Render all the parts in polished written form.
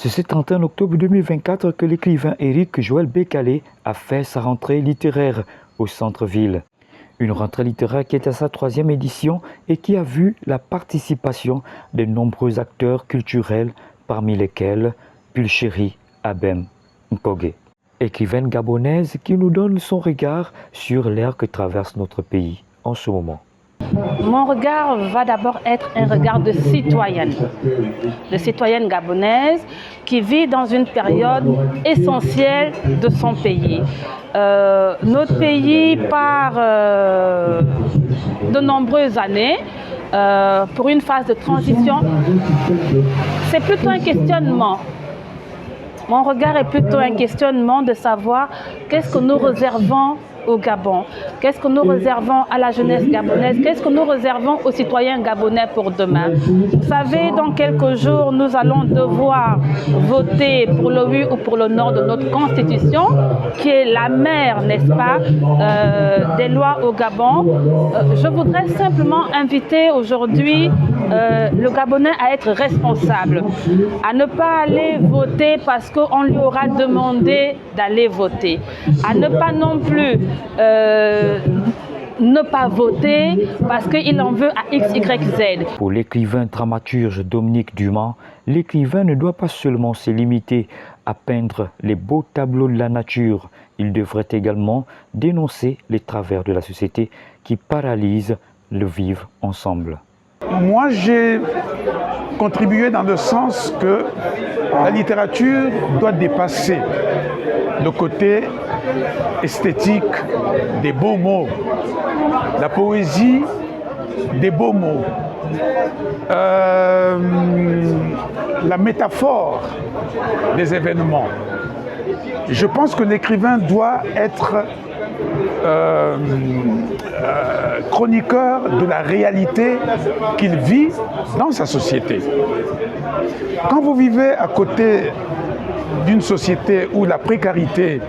C'est ce 31 octobre 2024 que l'écrivain Éric Joël Bécalé a fait sa rentrée littéraire au centre-ville. Une rentrée littéraire qui est à sa 3e édition et qui a vu la participation de nombreux acteurs culturels, parmi lesquels Pulchérie Abem Mpogé, écrivaine gabonaise qui nous donne son regard sur l'ère que traverse notre pays en ce moment. Mon regard va d'abord être un regard de citoyenne gabonaise qui vit dans une période essentielle de son pays. Notre pays part de nombreuses années pour une phase de transition. C'est plutôt un questionnement. Mon regard est plutôt un questionnement de savoir qu'est-ce que nous réservons au Gabon, qu'est-ce que nous réservons à la jeunesse gabonaise, qu'est-ce que nous réservons aux citoyens gabonais pour demain. Vous savez, dans quelques jours, nous allons devoir voter pour le oui ou pour le non de notre constitution, qui est la mère, n'est-ce pas, des lois au Gabon. Je voudrais simplement inviter aujourd'hui le Gabonais à être responsable, à ne pas aller voter parce qu'on lui aura demandé d'aller voter, à ne pas non plus ne pas voter parce qu'il en veut à X, Y, Z. Pour l'écrivain dramaturge Dominique Dumas, l'écrivain ne doit pas seulement se limiter à peindre les beaux tableaux de la nature. Il devrait également dénoncer les travers de la société qui paralysent le vivre ensemble. Moi, j'ai contribué dans le sens que la littérature doit dépasser le côté esthétique des beaux mots, la poésie des beaux mots, la métaphore des événements. Je pense que l'écrivain doit être chroniqueur de la réalité qu'il vit dans sa société. Quand vous vivez à côté d'une société où la précarité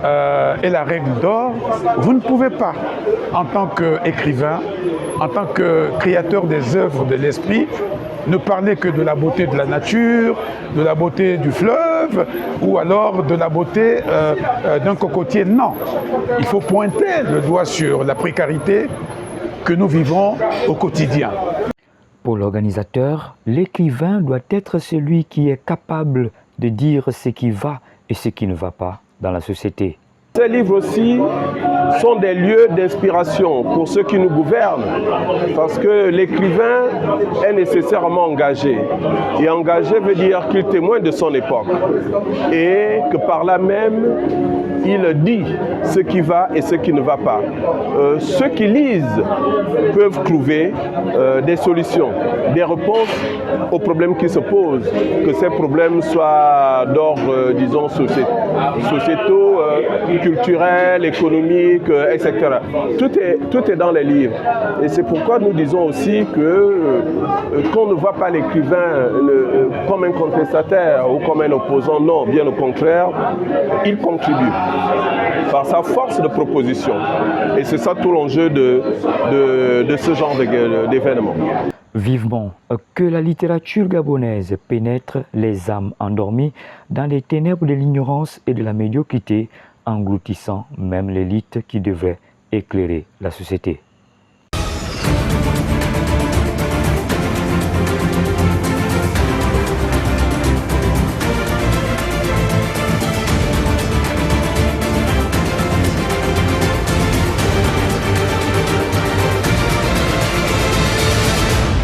est la règle d'or, vous ne pouvez pas, en tant qu'écrivain, en tant que créateur des œuvres de l'esprit, ne parler que de la beauté de la nature, de la beauté du fleuve, ou alors de la beauté d'un cocotier. Non, il faut pointer le doigt sur la précarité que nous vivons au quotidien. Pour l'organisateur, l'écrivain doit être celui qui est capable de dire ce qui va et ce qui ne va pas dans la société. Ces livres aussi sont des lieux d'inspiration pour ceux qui nous gouvernent, parce que l'écrivain est nécessairement engagé. Et engagé veut dire qu'il témoigne de son époque et que par là même, il dit ce qui va et ce qui ne va pas. Ceux qui lisent peuvent trouver des solutions, des réponses aux problèmes qui se posent, que ces problèmes soient d'ordre, disons, sociétaux, culturels, économiques, etc. Tout est dans les livres. Et c'est pourquoi nous disons aussi que qu'on ne voit pas l'écrivain comme un contestataire ou comme un opposant, non, bien au contraire, il contribue par sa force de proposition. Et c'est ça tout l'enjeu de ce genre d'événement. Vivement que la littérature gabonaise pénètre les âmes endormies dans les ténèbres de l'ignorance et de la médiocrité, engloutissant même l'élite qui devait éclairer la société.